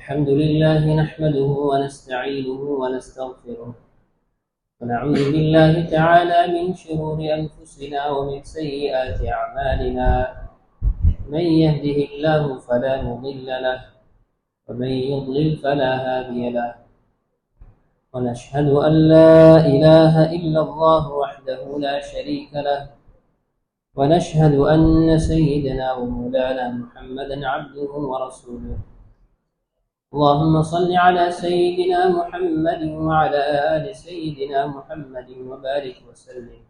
الحمد لله نحمده ونستعينه ونستغفره ونعوذ بالله تعالى من شرور أنفسنا ومن سيئات أعمالنا. من يهده الله فلا مضل له ومن يضلل فلا هادي له. ونشهد أن لا إله إلا الله وحده لا شريك له. ونشهد أن سيدنا ومولانا محمدا عبده ورسوله. اللهم صل على سيدنا محمد وعلى آل سيدنا محمد وبارك وسلم.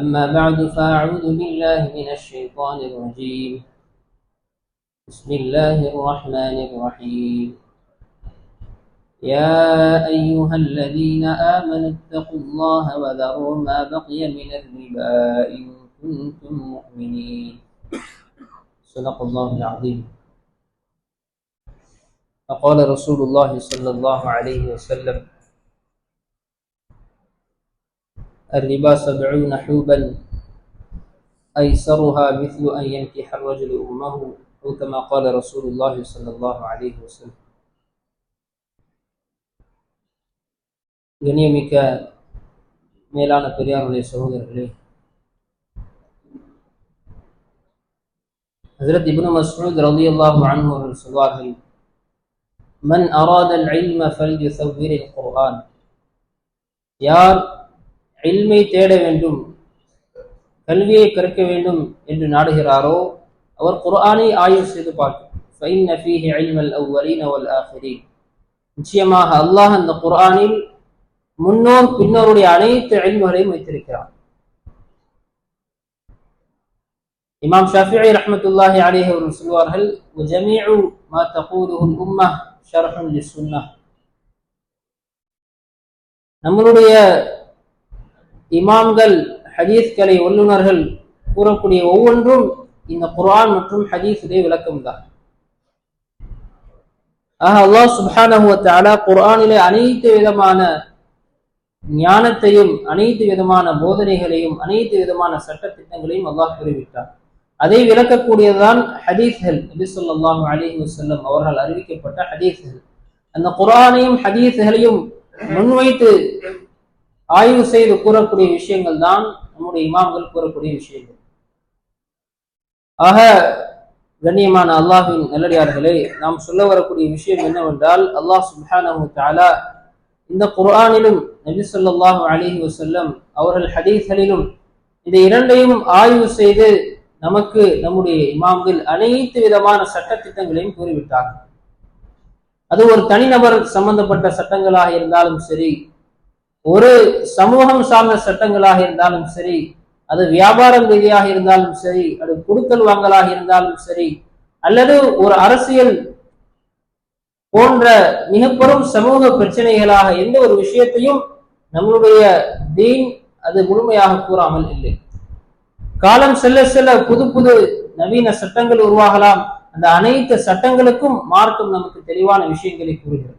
أما بعد فأعوذ بالله من الشيطان الرجيم. بسم الله الرحمن الرحيم. يا أيها الذين آمنوا اتقوا الله وذروا ما بقي من الربا إن كنتم مؤمنين. صدق الله العظيم. فقال رسول الله صلى الله عليه وسلم: الربا 70 حوبا أيسرها مثل أن ينكح الرجل أمه، أو كما قال رسول الله صلى الله عليه وسلم. கண்ணியமிக்க மேலான பெரியாருடைய சகோதரர்களே, ஹஜ்ரத் இப்னு மஸ்ஊத் ரலியல்லாஹு அன்ஹு அவர்கள் சொல்வார்கள்: மன் அராதல் இல்ம ஃபல்யுஸவ்விரில் குர்ஆன். யார் இல்மை தேட வேண்டும், கல்வியை கற்க வேண்டும் என்று நாடுகிறாரோ அவர் குர்ஆனை ஆய்வு செய்து பார்க்கும். ஃபஇன்ன ஃபீஹி இல்மல் அவ்வலீன வல் ஆகிரீன். நிச்சயமாக அல்லாஹ் அந்த குர்ஆனில் முன்னோர் பின்னோருடைய அனைத்து இல்முகளையும் வைத்திருக்கிறார். இமாம் ஷாஃபிஈ ரஹ்மத்துல்லாஹி அலைஹி அவர்கள் சொல்வார்கள்: வஜமீஉ மா தகூலுஹுல் உம்மஹ் ஷர்ஹுன் லிஸ்ஸுன்னஹ். நம்மளுடைய இமாம்கள், ஹதீஸ்களை வல்லுநர்கள் கூறக்கூடிய ஒவ்வொன்றும் இந்த குர்ஆன் மற்றும் ஹதீஸுடைய விளக்கம்தான். ஆக அல்லாஹ் சுப்ஹானஹு வ தஆலா குர்ஆனிலே அனைத்து விதமான ஞானத்தையும் அனைத்து விதமான போதனைகளையும் அனைத்து விதமான சட்டத்திட்டங்களையும் அல்லாஹ் கூறிவிட்டார். அதை விளக்கக்கூடியதுதான் ஹதீஸ்கள். நபி ஸல்லல்லாஹு அலைஹி வஸல்லம் அவர்கள் அறிவிக்கப்பட்ட ஹதீஸ்கள். அந்த குர்ஆனையும் ஹதீஸ்களையும் முன்வைத்து ஆய்வு செய்து கூறக்கூடிய விஷயங்கள் தான் நம்முடைய இமாம்கள் கூறக்கூடிய விஷயங்கள். ஆக கண்ணியமான அல்லாஹ்வின் நல்லடியார்களே, நாம் சொல்ல வரக்கூடிய விஷயம் என்னவென்றால், அல்லாஹ் சுப்ஹானஹு வ தஆலா இந்த குர்ஆனிலும் நபி ஸல்லல்லாஹு அலைஹி வஸல்லம் அவர்கள் ஹதீஸ்களிலும் இந்த இரண்டையும் ஆய்வு செய்து நமக்கு நம்முடைய இமாம்கள் அனைத்து விதமான சட்டத்திட்டங்களையும் கூறிவிட்டார்கள். அது ஒரு தனிநபர் சம்பந்தப்பட்ட சட்டங்களாக இருந்தாலும் சரி, ஒரு சமூகம் சார்ந்த சட்டங்களாக இருந்தாலும் சரி, அது வியாபாரம் ரீதியாக இருந்தாலும் சரி, அது கொடுக்கல் வாங்கலாக இருந்தாலும் சரி, அல்லது ஒரு அரசியல் போன்ற மிக பெரும் சமூக பிரச்சனைகளாக எந்த ஒரு விஷயத்தையும் நம்மளுடைய தீன் அது முழுமையாக கூறாமல் இல்லை. காலம் செல்ல செல்ல புது புது நவீன சட்டங்கள் உருவாகலாம். அந்த அனைத்து சட்டங்களுக்கும் மார்க்கம் நமக்கு தெளிவான விஷயங்களை கூறுகிறது.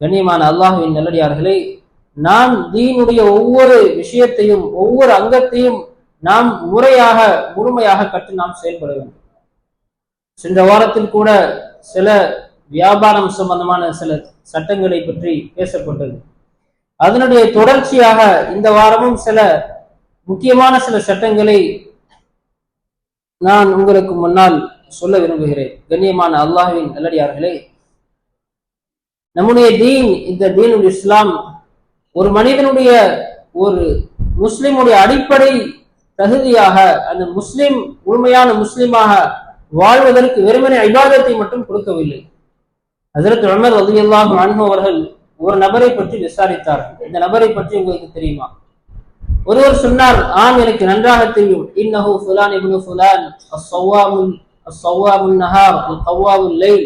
கண்ணியமான அல்லாஹ்வின் நல்லடியார்களே, நாம் தீனுடைய ஒவ்வொரு விஷயத்தையும் ஒவ்வொரு அங்கத்தையும் நாம் முறையாக முழுமையாக கற்று நாம் செயல்பட வேண்டும். சென்ற வாரத்தில் கூட சில வியாபாரம் சம்பந்தமான சில சட்டங்களை பற்றி பேசப்பட்டது. அதனுடைய தொடர்ச்சியாக இந்த வாரமும் சில முக்கியமான சில சட்டங்களை நான் உங்களுக்கு முன்னால் சொல்ல விரும்புகிறேன். கண்ணியமான அல்லாஹ்வின் நல்லடியார்களே, நம்முடைய தீன், இந்த தீனுல் இஸ்லாம் ஒரு மனிதனுடைய, ஒரு முஸ்லிமுடைய அடிப்படை தகுதியாக, அந்த முஸ்லிம் முழுமையான முஸ்லிமாக வாழ்வதற்கு வெறுமனே இபாதத்தை மட்டும் கொடுக்கவில்லை. ஹஜ்ரத் உமர் ரலியல்லாஹு அன்ஹு அவர்கள் ஒரு நபரை பற்றி விசாரித்தார்கள். இந்த நபரை பற்றி உங்களுக்கு தெரியுமா? ஒருவர் சொன்னார், ஆம், எனக்கு நன்றாக தெரியும். இன்னஹு ஃபுலான் இப்னு ஃபுலான் அஸ்-ஸவ்வாமுன் நஹார் அல்-கவ்வாவுல் லைல்.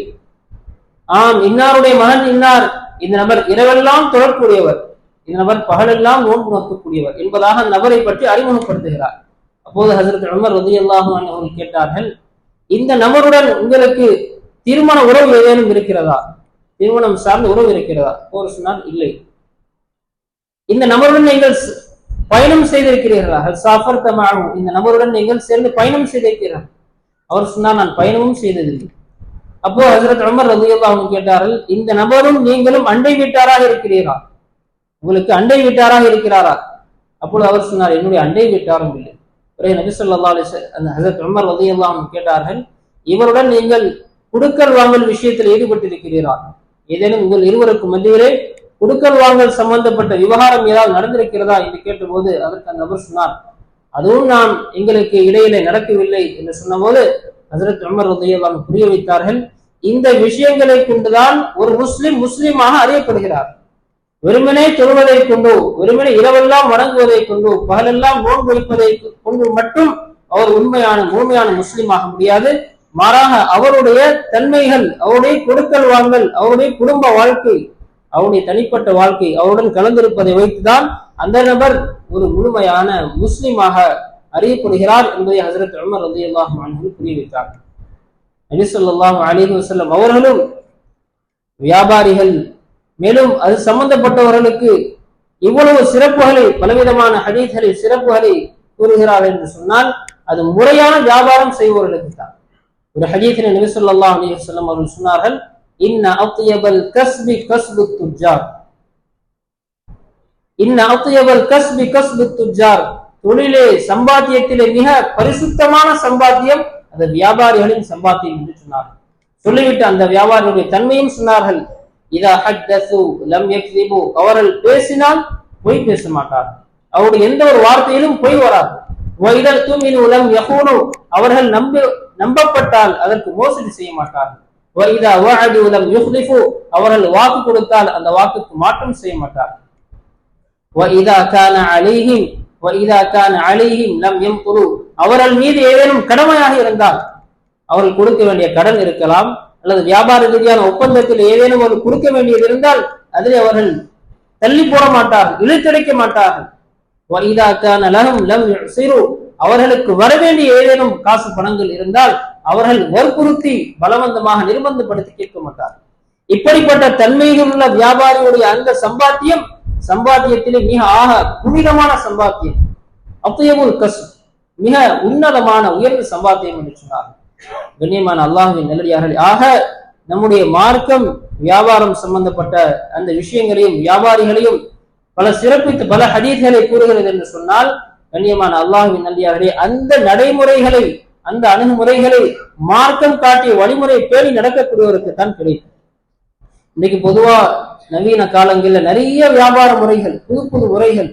ஆம், இன்னாருடைய மகன் இன்னார். இந்த நபர் இரவெல்லாம் தொழக்கூடியவர், இந்த நபர் பகலெல்லாம் நோன்பு நோக்கக்கூடியவர் என்பதாக நபரை பற்றி அறிமுகப்படுத்துகிறார். அப்போது ஹஜ்ரத் உமர் ரலியல்லாஹு அன்ஹு அவர்கள் கேட்டார்கள், இந்த நபருடன் உங்களுக்கு திருமண உறவு ஏதேனும் இருக்கிறதா? திருமணம் சார்ந்த உறவு இருக்கிறதா? ஒரு சொன்னால் இல்லை. இந்த நபருடன் நீங்கள் பயணம் செய்திருக்கிறீர்களா? இந்த நபருடன் நீங்கள் சேர்ந்து பயணம் செய்திருக்கிறீர்கள்? அவர் சொன்னார், நான் பயணமும் செய்ததில்லை. அப்போ ஹஜ்ரத் உமர் ரலியல்லாஹு அன்ஹு கேட்டார்கள், இந்த நபரும் நீங்களும் அண்டை வீட்டாராக இருக்கிறீரா? உங்களுக்கு அண்டை வீட்டாராக இருக்கிறாரா? அப்பொழுது அவர் சொன்னார், என்னுடைய அண்டை வீட்டாரும் இல்லை. ஒரே நபி ஸல்லல்லாஹு அலைஹி வஸல்லம் அந்த ஹஜ்ரத் உமர் ரலியல்லாஹு அன்ஹு கேட்டார்கள், இவருடன் நீங்கள் குடுக்கல் வாங்கல் விஷயத்தில் ஈடுபட்டிருக்கிறீரா? ஏதேனும் உங்கள் இருவருக்கு மத்தியிலே குடுக்கல் வாங்கல் சம்பந்தப்பட்ட விவகாரம் ஏதாவது நடந்திருக்கிறதா என்று கேட்டபோது அதற்கு அந்த நபர் சொன்னார், அதுவும் நாம் எங்களுக்கு இடையிலே நடக்கவில்லை என்று சொன்னபோது ஹஜ்ரத் உமர் ரலியல்லாஹு அன்ஹு புரிய வைத்தார்கள், இந்த விஷயங்களை கொண்டுதான் ஒரு முஸ்லிம் முஸ்லிமாக அறியப்படுகிறார். வெறுமனே தொழுவதை கொண்டு, வெறுமனே இரவெல்லாம் வணங்குவதை கொண்டு, பகலெல்லாம் நோன்பு வைப்பதை கொண்டு மட்டும் அவர் முழுமையான முஸ்லிமாக முடியாது. மாறாக அவருடைய தன்மைகள், அவருடைய கொடுக்கல் வாங்கல், அவருடைய குடும்ப வாழ்க்கை, அவருடைய தனிப்பட்ட வாழ்க்கை அவருடன் கலந்திருப்பதை வைத்துதான் அந்த நபர் ஒரு முழுமையான முஸ்லிமாக அறியப்படுகிறார் என்பதை ஹஜ்ரத் உமர் ரலியல்லாஹு அன்ஹு புரிய வைத்தார். நபி ஸல்லல்லாஹு அலைஹி வஸல்லம் அவர்களும் வியாபாரிகள், மேலும் அது சம்பந்தப்பட்டவர்களுக்கு இவ்வளவு சிறப்புகளை, பலவிதமான ஹதீஸ்களை சிறப்புகளை கூறுகிறார் என்று சொன்னால் அது முறையான வியாபாரம் செய்பவர்களுக்கு தான். ஒரு ஹதீஸில் நபி ஸல்லல்லாஹு அலைஹி வஸல்லம் அவர்கள் சொன்னார்கள், இன்ன அத்யபல் கஸ்பி கஸ்புத் துஜ்ஜார், இன்ன அத்யபல் கஸ்பி கஸ்புத் துஜ்ஜார், தொழிலே சம்பாத்தியத்திலே மிக பரிசுத்தமான சம்பாத்தியம் அந்த வியாபாரிகளின் சம்பாத்தியம் என்று சொன்னார்கள். சொல்லிவிட்டு அந்த வியாபாரிகளுடைய தன்மையும் சொன்னார்கள், இதா ஹத்தஸு லம் யக்ஸிபு, அவர்கள் பேசினால் பொய் பேச மாட்டார்கள், அவருடைய எந்த ஒரு வார்த்தையிலும் பொய் வராது. வைதா துமினு லம் யகூனு, அவர்கள் நம்பப்பட்டால் அதற்கு மோசடி செய்ய மாட்டார்கள். வைதா வஅது லம் யுக்லிஃபு, அவர்கள் வாக்கு கொடுத்தால் அந்த வாக்குக்கு மாற்றம் செய்ய மாட்டார்கள். வைதா கான அலைஹிம் லம் யம்குரு, அவர்கள் மீது ஏதேனும் கடமையாக இருந்தால், அவர்கள் கொடுக்க வேண்டிய கடன் இருக்கலாம், அல்லது வியாபார ரீதியான ஒப்பந்தத்தில் ஏதேனும் அவர்கள் கொடுக்க வேண்டியது இருந்தால் அதிலே அவர்கள் தள்ளி போட மாட்டார்கள், இழுத்தடைக்க மாட்டார்கள். வைதா கான லஹும் லம் யுஸிரு, அவர்களுக்கு வர வேண்டிய ஏதேனும் காசு பணங்கள் இருந்தால் அவர்கள் வற்புறுத்தி பலவந்தமாக நிர்பந்தப்படுத்தி கேட்க மாட்டார்கள். இப்படிப்பட்ட தன்மைகள் உள்ள வியாபாரியுடைய அந்த சம்பாத்தியத்திலே மிக புனிதமான சம்பாத்தியம், அத்யபுல் கஸ்ப், மிக உன்னதமான உயர்ந்த சம்பாத்தியம் என்று சொன்னார்கள். கண்ணியமான அல்லாஹ்வின் நல்லடியார்களே, ஆக நம்முடைய மார்க்கம் வியாபாரம் சம்பந்தப்பட்ட அந்த விஷயங்களையும் வியாபாரிகளையும் பல சிறப்பித்து பல ஹதீஸ்களை கூறுகிறது என்று சொன்னால், கண்ணியமான அல்லாஹ்வின் நல்லடியார்களே, அந்த நடைமுறைகளை, அந்த அணுகுமுறைகளை மார்க்கம் காட்டிய வழிமுறை பேணி நடக்கக்கூடியவருக்கு தான் கிடைக்கும். இன்னைக்கு பொதுவா நவீன காலங்களில் நிறைய வியாபார முறைகள், புது புது முறைகள்,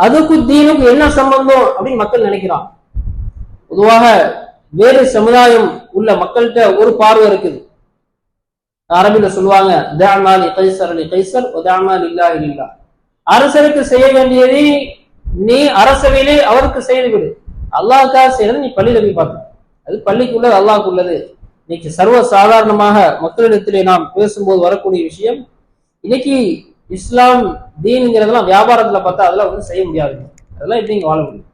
அதுக்கு தீனுக்கு என்ன சம்பந்தம் அப்படின்னு மக்கள் நினைக்கிறான். பொதுவாக வேறு சமுதாயம் உள்ள மக்கள்கிட்ட ஒரு பார்வை இருக்குது. அரபில சொல்லுவாங்க, தஅமாலி கைஸர் லி கைஸர் வ தஅமாலி லில்லாஹி லில்லாஹ், அரசருக்கு செய்ய வேண்டியதை நீ அரசவையிலே அவருக்கு செய்து விடு, அல்லாஹ்க்காக செய்யறது நீ பள்ளியில போய் பார்த்து, அது பள்ளிக்குள்ளது அல்லாஹ்க்கு உள்ளது. இன்னைக்கு சர்வ சாதாரணமாக மக்களிடத்திலே நாம் பேசும்போது வரக்கூடிய விஷயம், இன்னைக்கு இஸ்லாம் தீனுங்கிறதெல்லாம் வியாபாரத்துல பார்த்தா அதெல்லாம் ஒன்றும் செய்ய முடியாது, அதெல்லாம் எப்படி இங்க வாழ முடியும்?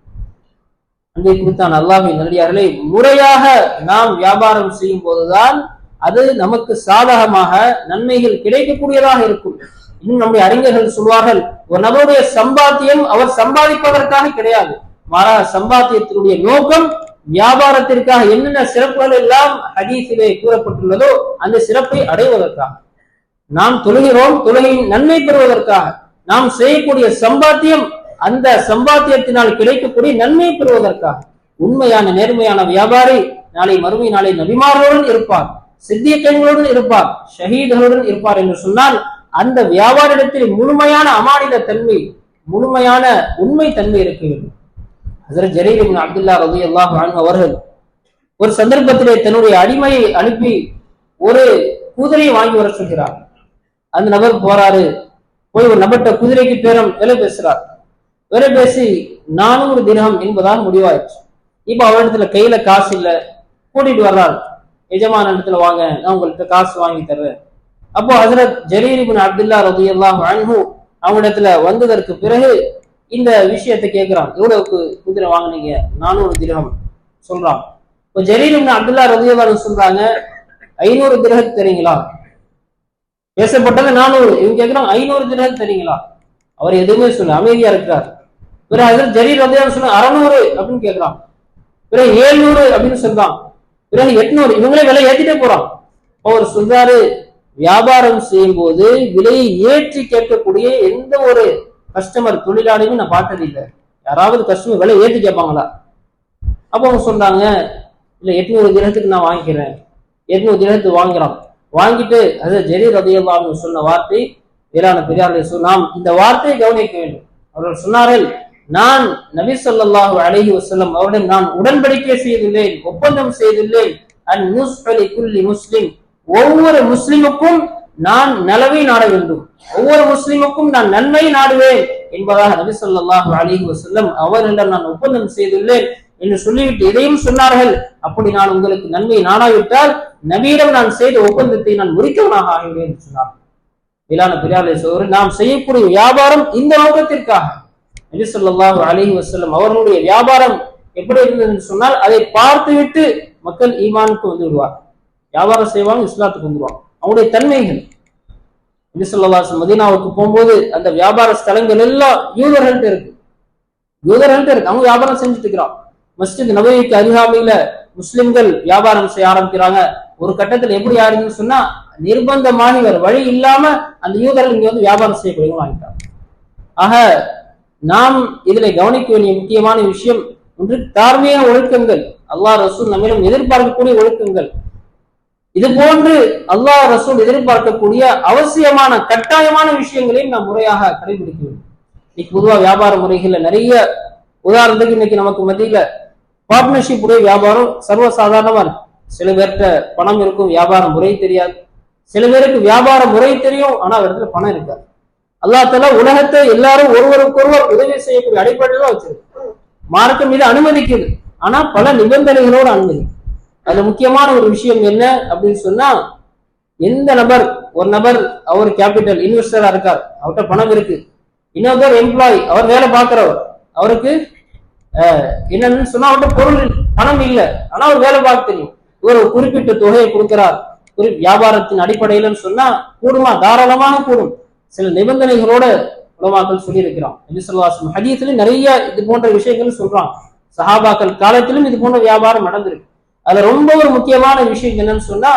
அன்பை குறித்தான் அல்லாஹ்வின் நல்லடியார்களே, முறையாக நாம் வியாபாரம் செய்யும் போதுதான் அது நமக்கு சாதகமாக நன்மைகள் கிடைக்கக்கூடியதாக இருக்கும். இன்னும் நம்முடைய அறிஞர்கள் சொல்வார்கள், ஒரு நபருடைய சம்பாத்தியம் அவர் சம்பாதிப்பதற்காக கிடையாது, மாறாக சம்பாத்தியத்தினுடைய நோக்கம் வியாபாரத்திற்காக என்னென்ன சிறப்புகள் எல்லாம் ஹதீஸிலே கூறப்பட்டுள்ளதோ அந்த சிறப்பை அடைவதற்காக. நாம் தொழுகிறோம், தொழுகையின் நன்மை பெறுவதற்காக. நாம் செய்யக்கூடிய சம்பாத்தியம் அந்த சம்பாத்தியத்தினால் கிடைக்கக்கூடிய நன்மை பெறுவதற்காக. உண்மையான நேர்மையான வியாபாரி நாளை மறுமை நாளை நபிமார்களுடன் இருப்பார், சித்தியங்களுடன் இருப்பார், ஷஹீதுகளுடன் இருப்பார் என்று சொன்னால் அந்த வியாபாரத்தில் முழுமையான அமானித தன்மை, முழுமையான உண்மை தன்மை இருக்கிறது. ஹஜ்ரத் ஜரீர் இப்னு அப்துல்லா ரலியல்லாஹு அன்ஹு அவர்கள் ஒரு சந்தர்ப்பத்திலே தன்னுடைய அடிமையை அனுப்பி ஒரு குதிரையை வாங்கி வர சொல்கிறார். அந்த நபர் போறாரு, போய் ஒரு நபர்கிட்ட குதிரைக்கு பேரம் விலை பேசுறார். விலை பேசி 400 திர்ஹம் என்பதாக முடிவாயிடுச்சு. இப்ப அவரிடத்துல கையில காசு இல்லை, கூட்டிட்டு வர்றாரு, எஜமான இடத்துல வாங்க, நான் உங்கள்கிட்ட காசு வாங்கி தர்றேன். அப்போ ஹஜ்ரத் ஜரீர் இப்னு அப்துல்லா ரலியல்லாஹு அன்ஹு அவங்களிடத்துல வந்ததற்கு பிறகு இந்த விஷயத்தை கேட்கிறான், எவ்வளவுக்கு குதிரை வாங்கினீங்க? 400 திர்ஹம் சொல்றான். இப்போ ஜரீர் இப்னு அப்துல்லா ரலியல்லாஹு அன்ஹு சொல்றாங்க, 500 திர்ஹம் தரீங்களா? பேசப்பட்டது 400, இவங்க கேட்கிறான் 500 திர்ஹம் தரீங்களா? அவர் எதுவுமே சொல்ல, அமைதியா இருக்கிறார். பிறகு ஹஜ்ரத் ஜரீர் ரலியல்லாஹு அன்ஹு சொன்ன 600 அப்படின்னு கேட்கிறான். பிறகு 700 அப்படின்னு சொல்றான். பிறகு 800 இவங்களே விலை ஏத்திட்டே போறாங்க. அவர் சொல்றாரு, வியாபாரம் செய்யும் போது விலையை ஏற்றி கேட்கக்கூடிய எந்த ஒரு கஸ்டமர் தொழிலாளியும் நான் பார்த்தது இல்லை. யாராவது கஸ்டமர் விலை ஏற்றி கேட்பாங்களா? அப்போ அவங்க சொன்னாங்க, இல்ல 800 திரகத்துக்கு நான் வாங்கிக்கிறேன். 800 திரகத்துக்கு வாங்குறான். வாங்கிட்டு அது ஜரீர் ரலியல்லாஹு அன்ஹு சொன்ன வார்த்தை, வேளாண் பெரியார்களே, நாம் இந்த வார்த்தையை கவனிக்க வேண்டும். அவர்கள் சொன்னார்கள், நான் நபி ஸல்லல்லாஹு அலைஹி வஸல்லம் அவருடன் நான் உடன்படிக்கை செய்துள்ளேன், ஒப்பந்தம் செய்துள்ளேன், அன் நுஸ்ஹலி குல்லி முஸ்லிம், ஒவ்வொரு முஸ்லிமுக்கும் நான் நலவை நாட வேண்டும், ஒவ்வொரு முஸ்லிமுக்கும் நான் நன்மை நாடுவேன் என்பதாக நபி ஸல்லல்லாஹு அலைஹி வஸல்லம் அவர்களிடம் நான் ஒப்பந்தம் செய்துள்ளேன் என்று சொல்லிவிட்டு இதையும் சொன்னார்கள், அப்படி நான் உங்களுக்கு நன்மை நாடாவிட்டால் நபியிடம் நான் செய்த ஒப்பந்தத்தை நான் முறிக்கவனாக ஆகிவிடுவேன் என்று சொன்னார். மேலான பெரியார்களே சகோதரர்களே, நாம் செய்யக்கூடிய வியாபாரம் இந்த நோக்கத்திற்காக. நபி ஸல்லல்லாஹு அலைஹி வஸல்லம் அவர்களுடைய வியாபாரம் எப்படி இருந்தது என்று சொன்னால், அதை பார்த்துவிட்டு மக்கள் ஈமானுக்கு வந்து விடுவார். வியாபாரம் செய்வாங்க, இஸ்லாத்துக்கு வந்துடுவாங்க. அவங்களுடைய தன்மைகள். நபி ஸல்லல்லாஹு அலைஹி வஸல்லம் மதீனாவுக்கு போகும்போது அந்த வியாபார ஸ்தலங்கள் எல்லாம் யூதர்கள்ட்ட இருக்கு. அவங்க வியாபாரம் செஞ்சுட்டு இருக்கிறான். மஸ்ஜித் நபவிக்கு அருகாமையில முஸ்லிம்கள் வியாபாரம் செய்ய ஆரம்பிக்கிறாங்க. ஒரு கட்டத்தில் எப்படி ஆயிருதுன்னு சொன்னா, நிர்பந்தமானி வேற வழி இல்லாம அந்த யூதர்கள் இங்க வந்து வியாபாரம் செய்யக்கூடியவங்க வாங்கிட்டாங்க. ஆக நாம் இதுல கவனிக்க வேண்டிய முக்கியமான விஷயம் ஒன்று, தார்மீக ஒழுக்கங்கள், அல்லாஹ் ரசூல் நம்மிடம் எதிர்பார்க்கக்கூடிய ஒழுக்கங்கள். இது போன்று அல்லாஹ் ரசூல் எதிர்பார்க்கக்கூடிய அவசியமான கட்டாயமான விஷயங்களையும் நாம் முறையாக கடைபிடிக்க வேண்டும். இன்னைக்கு பொதுவா வியாபார முறைகள்ல நிறைய, உதாரணத்துக்கு இன்னைக்கு நமக்கு மத்தியில பார்ட்னர்ஷிப் உடைய வியாபாரம் சர்வசாதாரணமா இருக்கு. சில பேர்கிட்ட பணம் இருக்கும், வியாபார முறை தெரியாது. சில பேருக்கு வியாபார முறை தெரியும், ஆனா இடத்துல பணம் இருக்காது. அல்லாஹ் தஆலா உலகத்தை எல்லாரும் ஒருவருக்கொருவர் உதவி செய்யக்கூடிய அடிப்படையில தான் வச்சிருக்கு. மார்க்கம் இது அனுமதிக்குது, ஆனா பல நிபந்தனைகளோடு அனுமதி. அதுல முக்கியமான ஒரு விஷயம் என்ன அப்படின்னு சொன்னா, எந்த நபர், ஒரு நபர் அவர் கேபிட்டல் இன்வெஸ்டரா இருக்கார், அவர்கிட்ட பணம் இருக்கு. இன்னொரு எம்ப்ளாயி, அவர் வேலை பார்க்கிறவர், அவருக்கு என்னன்னு சொன்னா அவர்கிட்ட பொருள் பணம் இல்லை, ஆனா அவர் வேலை பார்க்க தெரியும். இவர் ஒரு குறிப்பிட்ட தொகையை கொடுக்கிறார் வியாபாரத்தின் அடிப்படையில சொன்னா கூடுமா? தாராளமாக கூடும். சில நிபந்தனைகளோட உலமாக்கள் சொல்லி இருக்கிறான். நபி ஸல்லல்லாஹு அலைஹி வஸல்லம் ஹதீஸ்ல நிறைய இது போன்ற விஷயங்கள் சொல்றான். சஹாபாக்கள் காலத்திலும் இது போன்ற வியாபாரம் நடந்திருக்கு. அதுல ரொம்ப ஒரு முக்கியமான விஷயம் என்னன்னு சொன்னா,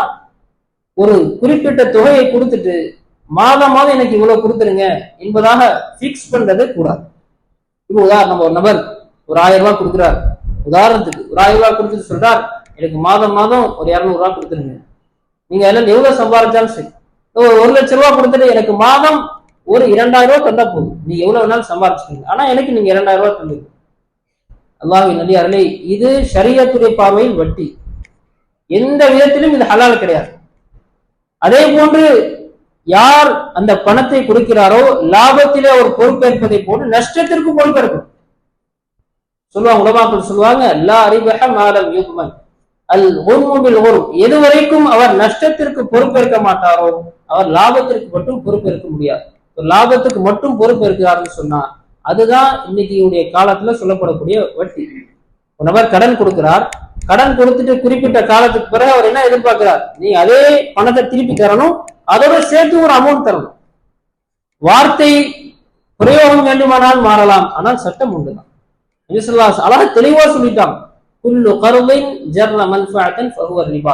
ஒரு குறிப்பிட்ட தொகையை கொடுத்துட்டு மாதம் மாதம் எனக்கு இவ்வளவு கொடுத்துருங்க என்பதாக பிக்ஸ் பண்றது கூடாது. இப்போ உதாரணம், ஒரு நபர் ஒரு 1000 ரூபாய் கொடுக்குறார். உதாரணத்துக்கு ஒரு 1000 ரூபாய் கொடுத்துட்டு சொல்றார், எனக்கு மாதம் மாதம் ஒரு 200 ரூபாய் கொடுத்துருங்க. நீங்க எல்லாம் எவ்வளவு சம்பாதிச்சாலும் சரி, 1,00,000 ரூபாய் கொடுத்துட்டு எனக்கு மாதம் ஒரு 2000 ரூபாய் தந்தா போதும், நீங்க எவ்வளவு வேணாலும் சம்பாதிச்சுக்கீங்க, ஆனா எனக்கு நீங்க 2000 ரூபாய் தந்துங்க. அல்லாஹ்வின் நல்லடியார்களே, இது ஷரியத்துடைய பார்வையில் வட்டி. எந்த விதத்திலும் இது ஹலால் கிடையாது. அதே போன்று யார் அந்த பணத்தை கொடுக்கிறாரோ லாபத்திலே அவர் பொறுப்பேற்பதை போன்று நஷ்டத்திற்கு பொறுப்பேற்கும். சொல்லுவாங்க, உலமாக்கள் சொல்லுவாங்க, லா ரிபஹ மா லம் யுத்மன் அல் குர்மு பில் குர்ம், எதுவரைக்கும் அவர் நஷ்டத்திற்கு பொறுப்பேற்க மாட்டாரோ அவர் லாபத்திற்கு மட்டும் பொறுப்பேற்க முடியாது. லாபத்துக்கு மட்டும் பொறுப்பேற்கிறார்னு சொன்னா அதுதான் இன்னைக்கு காலத்துல சொல்லப்படக்கூடிய வட்டி. ஒரு நபர் கடன் கொடுக்கிறார், கடன் கொடுத்துட்டு குறிப்பிட்ட காலத்துக்கு பிறகு அவர் என்ன எதிர்பார்க்கிறார், நீ அதே பணத்தை திருப்பி தரணும், அதோட சேர்த்து ஒரு அமௌண்ட் தரணும். வார்த்தை பிரயோகம் வேண்டுமானால் மாறலாம், ஆனால் சட்டம் உண்டுதான். அழகா தெளிவா சொல்லிட்டாங்க, குல்லு கர்தின் ஜர்ர மன்ஃபஅத்தன் ஃபஹுவ ரிபா,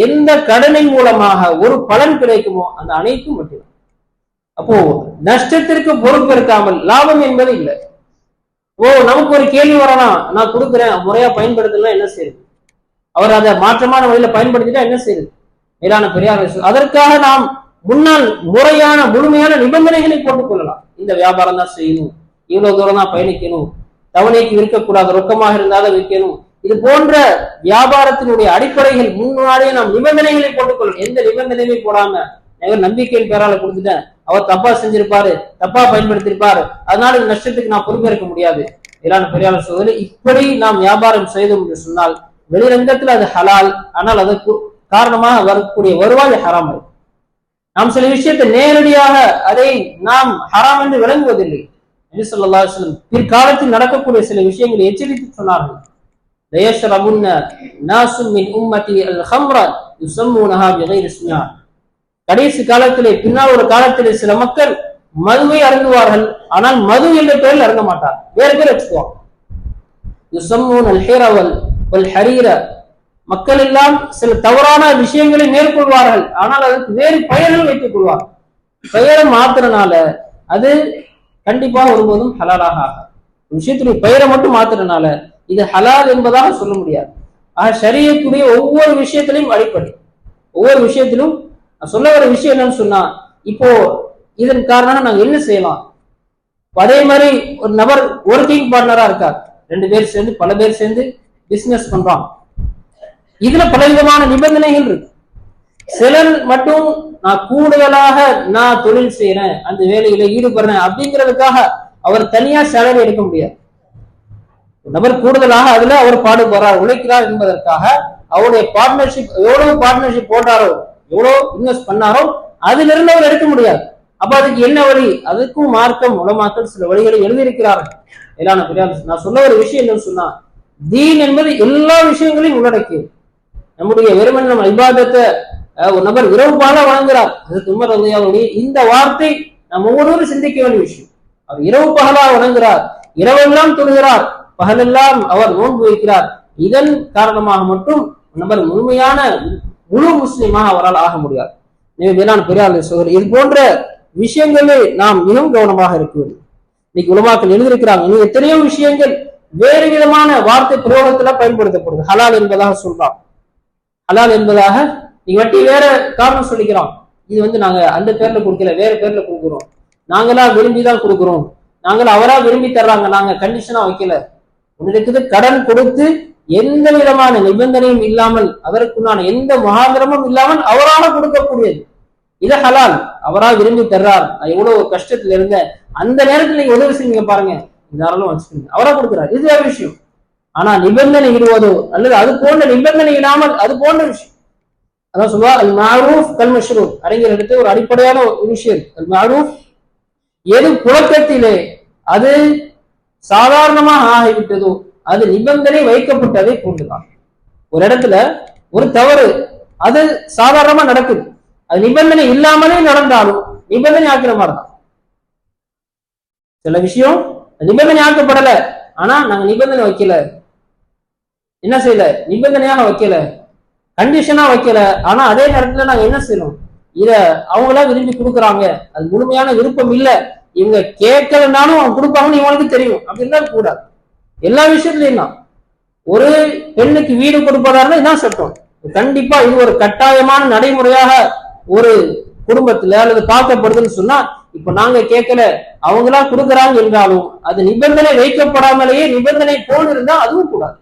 எந்த கடனின் மூலமாக ஒரு பலன் கிடைக்குமோ அந்த அனைத்தும் மட்டும். அப்போ நஷ்டத்திற்கு பொறுப்பேற்காமல் லாபம் என்பது இல்லை. நமக்கு ஒரு கேள்வி வரலாம், நான் கொடுக்குறேன் முறையா பயன்படுத்தலாம் என்ன செய்யுது, அவர் அதை மாற்றமான வழியில பயன்படுத்திட்டா என்ன செய்யுது? மேலான பெரியார், அதற்காக நாம் முன்னால் முறையான முழுமையான நிபந்தனைகளை போட்டுக் கொள்ளலாம். இந்த வியாபாரம் தான் செய்யணும், இவ்வளவு தூரம் தான் பயணிக்கணும், தவணைக்கு விற்கக்கூடாது, ரொக்கமாக இருந்தாலும் விற்கணும். இது போன்ற வியாபாரத்தினுடைய அடிப்படைகள் முன்னாடியே நாம் நிபந்தனைகளை போட்டுக்கொள்ளணும். எந்த நிபந்தனையுமே போடாம நம்பிக்கையின் பேரால கொடுத்துட்டேன், அவர் தப்பா செஞ்சிருப்பாரு, தப்பா பயன்படுத்திருப்பாரு, அதனால இந்த நஷ்டத்துக்கு நான் பொறுப்பேற்க முடியாது. மேலான பெரியார் சகோதரி, இப்படி நாம் வியாபாரம் செய்தோம் என்று சொன்னால் வெளிரங்கத்தில் அது ஹலால், ஆனால் அதற்கு காரணமாக வரக்கூடிய வருவாய் ஹராம். நாம் சில விஷயத்தை நேரடியாக அதை நாம் ஹராம் என்று விளங்குவதில்லை. நபி ஸல்லல்லாஹு அலைஹி வஸல்லம் பிற்காலத்தில் நடக்கக்கூடிய சில விஷயங்களை எச்சரித்து சொன்னார்கள். லயஷ்ரபுன்ன நாஸும் மின் உம்மதி அல் ஹம்ர யுஸம்முனஹா பிகைரி இஸ்மிஹா, கடைசி காலத்திலே பின்னால் ஒரு காலத்திலே சில மக்கள் மதுவை அருந்துவார்கள், ஆனால் மது என்ற பெயரில் அருந்த மாட்டார், வேறு பேர் வச்சுக்குவாங்க. யுஸம்மூன அல் ஹிரவல் வல் ஹரீர மக்கள் எல்லாம் சில தவறான விஷயங்களை மேற்கொள்வார்கள், ஆனால் அதற்கு வேறு பெயர்கள் வைத்துக் கொள்வார்கள். பெயரை மாத்துறதுனால அது கண்டிப்பாக ஒருபோதும் ஹலாலாக ஆகாது. விஷயத்துடைய பெயரை மட்டும் மாத்துறதுனால இது ஹலால் என்பதாக சொல்ல முடியாது. ஆக ஷரியத்துடைய ஒவ்வொரு விஷயத்திலும் அடிப்படை, ஒவ்வொரு விஷயத்திலும் சொல்ல வர விஷயம் என்னன்னு சொன்னா, இப்போ இதன் காரணமாக நாங்க என்ன செய்யலாம். அதே மாதிரி ஒரு நபர் ஒர்க்கிங் பார்ட்னரா இருக்கார், 2 பேர் சேர்ந்து பல பேர் சேர்ந்து பிசினஸ் பண்றான். இதுல பலவிதமான நிபந்தனைகள் இருக்கு. சிலர் மட்டும் நான் கூடுதலாக நான் தொழில் செய்யறேன், அந்த வேலையில ஈடுபடுறேன் அப்படிங்கிறதுக்காக அவர் தனியா சேலரி எடுக்க முடியாது. நபர் கூடுதலாக அதுல அவர் பாடுபடுறார், உழைக்கிறார் என்பதற்காக அவருடைய பார்ட்னர்ஷிப் எவ்வளவு பார்ட்னர்ஷிப் போட்டாரோ, எவ்வளவு இன்வெஸ்ட் பண்ணாரோ அதுல இருந்து அவர் எடுக்க முடியாது. அப்ப அதுக்கு என்ன வழி? அதுக்கும் மார்க்கம் உலமாக்கள் சில வழிகளை எழுதியிருக்கிறார்கள். எல்லாம் நான் சொல்ல ஒரு விஷயம் என்னன்னு சொன்னா, தீன் என்பது எல்லா விஷயங்களையும் உள்ளடக்கியது. நம்முடைய வெறுமன் நம்ம இபாதத்தை ஒரு நபர் இரவு பால வழங்குகிறார், அதுக்கு உமர் ரலியல்லாஹு இந்த வார்த்தை நம்ம ஒவ்வொருவரும் சிந்திக்க வேண்டிய விஷயம். அவர் இரவு பகலா வணங்குகிறார், இரவெல்லாம் தொழுகிறார், பகலெல்லாம் அவர் நோன்பு வைக்கிறார். இதன் காரணமாக மட்டும் நபர் முழுமையான முழு முஸ்லீமாக அவரால் ஆக முடியாது. வேளாண் பெரியார் சோதரி, இது போன்ற விஷயங்களே நாம் மிகவும் கவனமாக இருக்க வேண்டும். இன்னைக்கு உலமாக்கள் எழுதியிருக்கிறாங்க, இன்னும் எத்தனையோ விஷயங்கள் வேறு விதமான வார்த்தை பிரயோகத்துல பயன்படுத்தப்படுது. ஹலால் என்பதாக சொல்றான், ஹலால் என்பதாக நீ வட்டி வேற காரணம் சொல்லிக்கிறோம். இது நாங்க அந்த பேர்ல கொடுக்கல, வேற பேர்ல கொடுக்குறோம், நாங்களா விரும்பிதான் கொடுக்குறோம், நாங்களா அவரா விரும்பி தர்றாங்க, நாங்க கண்டிஷனா வைக்கல. உங்களுக்கு கடன் கொடுத்து எந்த விதமான நிபந்தனையும் இல்லாமல், அதற்குண்டான எந்த முகாந்திரமும் இல்லாமல் அவராக கொடுக்கக்கூடியது, இது ஹலால். அவரா விரும்பி தர்றார், எவ்வளவு கஷ்டத்துல இருந்த அந்த நேரத்துல நீங்க உதவி செய்வீங்க பாருங்க, தாராளம் வச்சுக்கோங்க, அவரா கொடுக்குறாரு, இது வேற விஷயம். ஆனா நிபந்தனை இடுவதோ அல்லது அது போன்ற நிபந்தனை இல்லாமல் அது போன்ற விஷயம், அதான் சொல்லுவா அல் மஅரூஃப் கல் மஷ்ரூத். அறிஞர் எடுத்து ஒரு அடிப்படையான ஒரு விஷயம், அல் மஅரூஃப் எது புழக்கத்திலே அது சாதாரணமாக ஆகிவிட்டதோ அது நிபந்தனை வைக்கப்பட்டதை போன்றுதான். ஒரு இடத்துல ஒரு தவறு அது சாதாரணமா நடக்குது, அது நிபந்தனை இல்லாமலே நடந்தாலும் நிபந்தனை ஆக்கிற மாதிரி தான். சில விஷயம் நிபந்தனை ஆக்கப்படல, ஆனா நாங்க நிபந்தனை வைக்கல, என்ன செய்யல, நிபந்தனையாக வைக்கல, கண்டிஷனா வைக்கல. ஆனா அதே நேரத்துல நாங்க என்ன செய்யணும், இத அவங்களா விரும்பி கொடுக்குறாங்க, அது முழுமையான விருப்பம் இல்ல, இவங்க கேட்கலனாலும் அவங்க கொடுப்பாங்கன்னு இவங்களுக்கு தெரியும், அப்படின்னா கூடாது. எல்லா விஷயத்துலயும் தான். ஒரு பெண்ணுக்கு வீடு கொடுப்பதா இருந்தா இதான் சட்டம், கண்டிப்பா இது ஒரு கட்டாயமான நடைமுறையாக ஒரு குடும்பத்துல அல்லது பார்க்கப்படுதுன்னு சொன்னா, இப்ப நாங்க கேட்கல அவங்களா கொடுக்குறாங்க என்றாலும் அது நிபந்தனை வைக்கப்படாமலேயே நிபந்தனை போல் இருந்தா அதுவும் கூடாது.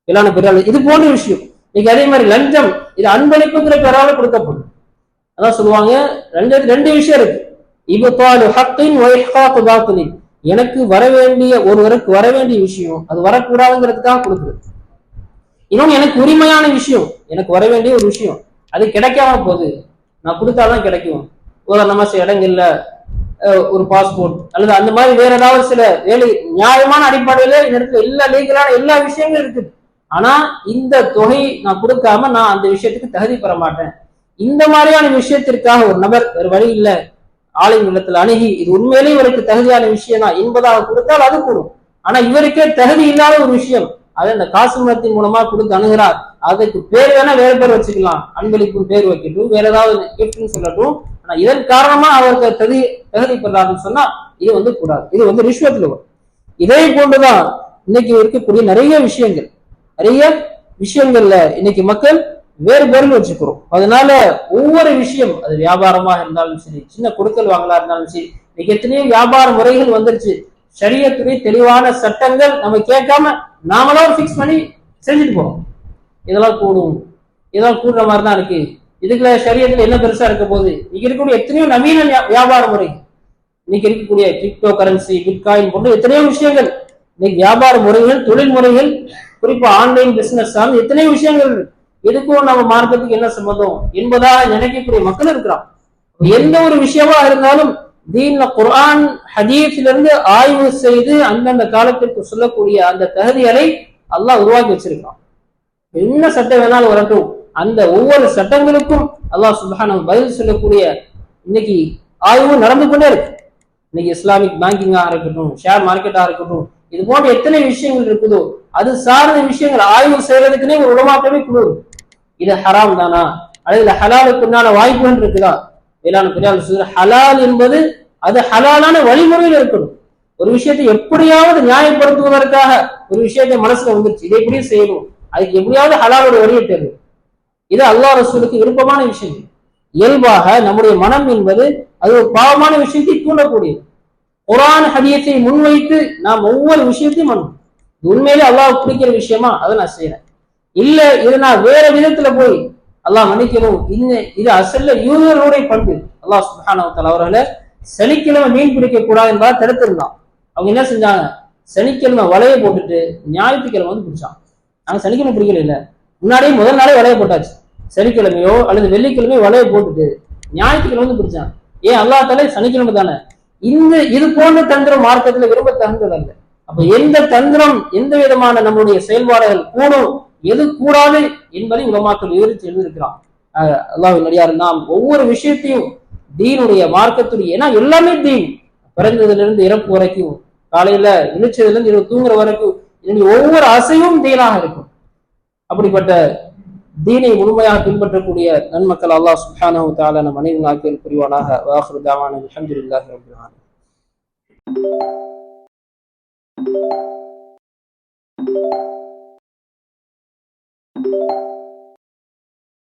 எல்லான பெரிய இது போன்ற விஷயம். இன்னைக்கு அதே மாதிரி லஞ்சம், இது அன்பளிப்புங்கிற பெறால கொடுக்கப்படும். அதான் சொல்லுவாங்க, லஞ்சத்துக்கு 2 விஷயம் இருக்கு, இப்தாலு ஹக்கின் வ இஹ்காகு பாத்திலின். எனக்கு வர வேண்டிய ஒருவருக்கு வர வேண்டிய விஷயம் அது வரக்கூடாதுங்கிறதுக்காக கொடுக்குறது. இன்னொன்னு எனக்கு உரிமையான விஷயம், எனக்கு வர வேண்டிய ஒரு விஷயம் அது கிடைக்காம போகுது, நான் கொடுத்தாதான் கிடைக்கும். உதாரணமா சில இடங்கள்ல ஒரு பாஸ்போர்ட் அல்லது அந்த மாதிரி வேற ஏதாவது சில வேலை நியாயமான அடிப்படையில இந்த இடத்துல எல்லா லீகலான எல்லா விஷயங்களும் இருக்குது, ஆனா இந்த தொகை நான் கொடுக்காம நான் அந்த விஷயத்துக்கு தகுதி பெற மாட்டேன். இந்த மாதிரியான விஷயத்திற்காக ஒரு நபர் ஒரு வழி இல்லை ஆலய நிலத்தில் அணுகி இது உண்மையிலேயே இவருக்கு தகுதியான விஷயம் தான் என்பதாக கொடுத்தால் அது கூடும். ஆனா இவருக்கே தகுதி இல்லாத ஒரு விஷயம் அதை இந்த காசு மரத்தின் மூலமா கொடுத்து அணுகிறார், அதுக்கு பேர் வேணா வேற பேர் வச்சுக்கலாம், அன்பளிப்பு பேர் வைக்கட்டும், வேற ஏதாவது கிஃப்ட்னு சொல்லட்டும், ஆனா இதன் காரணமா அவருக்கு தகுதி பெறாருன்னு சொன்னா இது கூடாது, இது ரிஷ்வத்துல வரும். இதே போன்றுதான் இன்னைக்கு இருக்கக்கூடிய நிறைய விஷயங்கள்ல இன்னைக்கு மக்கள் வேறு பேர்ல வச்சுக்கிறோம். அதனால ஒவ்வொரு விஷயம் அது வியாபாரமாக இருந்தாலும் சரி, சின்ன கொடுக்கல் வாங்கலா இருந்தாலும் சரி, இன்னைக்கு எத்தனையோ வியாபார முறைகள் வந்துருச்சு. ஷரியத்துடைய தெளிவான சட்டங்கள் நம்ம கேட்காம நாமளா ஃபிக்ஸ் பண்ணி செஞ்சுட்டு போறோம். இதெல்லாம் கூடும், இதெல்லாம் கூடுற மாதிரி தான் இருக்கு, இதுக்குள்ள ஷரியத்துல என்ன பெருசா இருக்க போகுது. இன்னைக்கு இருக்கக்கூடிய எத்தனையோ நவீன வியாபார முறை, இன்னைக்கு இருக்கக்கூடிய கிரிப்டோ கரன்சி, பிட்காயின் போன்ற எத்தனையோ விஷயங்கள், இன்னைக்கு வியாபார முறைகள், தொழில் முறைகள், குறிப்பா ஆன்லைன் பிசினஸ் சார்ந்து எத்தனையோ விஷயங்கள், எதுக்கும் நம்ம மார்க்கத்துக்கு என்ன சம்பந்தம் என்பதாக நினைக்கக்கூடிய மக்கள் இருக்கிறான். எந்த ஒரு விஷயமா இருந்தாலும் தீன்ல குர்ஆன் ஹதீஸிலிருந்து ஆய்வு செய்து அந்தந்த காலத்திற்கு சொல்லக்கூடிய அந்த தகுதிகளை அல்லாஹ் உருவாக்கி வச்சிருக்கான். என்ன சட்டம் வேணாலும் வரட்டும், அந்த ஒவ்வொரு சட்டங்களுக்கும் அல்லாஹ் சுப்ஹானஹு பதில் சொல்லக்கூடிய இன்னைக்கு ஆய்வு நடந்து கொண்டே இருக்கு. இன்னைக்கு இஸ்லாமிக் பேங்கிங்கா இருக்கட்டும், ஷேர் மார்க்கெட்டா இருக்கட்டும், இது போன்ற எத்தனை விஷயங்கள் இருக்குதோ அது சார்ந்த விஷயங்கள் ஆய்வு செய்யறதுக்குன்னே ஒரு உலமாக்கவே குழு. இது ஹராம் தானா அல்லது இது ஹலாலுக்குண்டான வாய்ப்புகள் இருக்குதா? வேளாண் பெரியார் சொல்ற ஹலால் என்பது அது ஹலாலான வழிமுறையில் இருக்கணும். ஒரு விஷயத்தை எப்படியாவது நியாயப்படுத்துவதற்காக ஒரு விஷயத்தை மனசுல வந்துருச்சு, இதை எப்படி செய்யணும், அதுக்கு எப்படியாவது ஹலாலோட வழியை தேர்வு. இது அல்லாஹ் ரசூலுக்கு விருப்பமான விஷயம். இயல்பாக நம்முடைய மனம் என்பது அது ஒரு பாவமான விஷயத்தை தூண்டக்கூடியது. குர்ஆன் ஹதீஸை முன்வைத்து நாம் ஒவ்வொரு விஷயத்தையும் பண்ணணும். இது உண்மையிலே அல்லாஹ் பிடிக்கிற விஷயமா அதை நான் செய்யறேன், இல்ல இது நான் வேற விதத்துல போய் அல்லாஹ் மன்னிக்கணும், இது அசல்ல யூதர்களுடைய பண்பு. அல்லாஹ் சுப்ஹானஹு வ தஆலா அவர்களை சனிக்கிழமை மீன் பிடிக்க கூடாது என்பதை தடுத்திருந்தான். அவங்க என்ன செஞ்சாங்க, சனிக்கிழமை வலையை போட்டுட்டு ஞாயிற்றுக்கிழமை வந்து பிடிச்சாங்க. நாங்க சனிக்கிழமை பிடிக்கல, இல்ல முன்னாடியே முதல் நாளே வலையை போட்டாச்சு. சனிக்கிழமையோ அல்லது வெள்ளிக்கிழமையோ வலையை போட்டுட்டு ஞாயிற்றுக்கிழமை வந்து பிடிச்சாங்க. ஏன் அல்லாஹ் தஆலா சனிக்கிழமை தானே. இது போன்ற தந்திரம் மார்க்கத்துல விரும்ப தகுந்ததல்ல. அப்ப எந்த தந்திரம், எந்த விதமான நம்முடைய செயல்பாடுகள் கூடும், எது கூடாது என்பதை உலமாக்கள் விவரித்து எழுதியிருக்கிறான். அல்லாஹ்வின் அடியார், நாம் ஒவ்வொரு விஷயத்தையும் தீனுடைய மார்க்கத்துடைய, ஏன்னா எல்லாமே தீன். பிறந்ததுல இருந்து இறப்பு வரைக்கும், காலையில விழிச்சதுல இருந்து இரவு தூங்குற வரைக்கும் என்னுடைய ஒவ்வொரு அசைவும் தீனாக இருக்கும். அப்படிப்பட்ட தீனை முழுமையாக பின்பற்றக்கூடிய நன்மக்கள் அல்லாஹ் சுப்ஹானஹு வ தஆலா நம் அனைவரும் ஆக்கியல் புரிவானாக. வாஹிரு தஅவானா அல்ஹம்துலில்லாஹி ரப்பில் ஆலமீன்.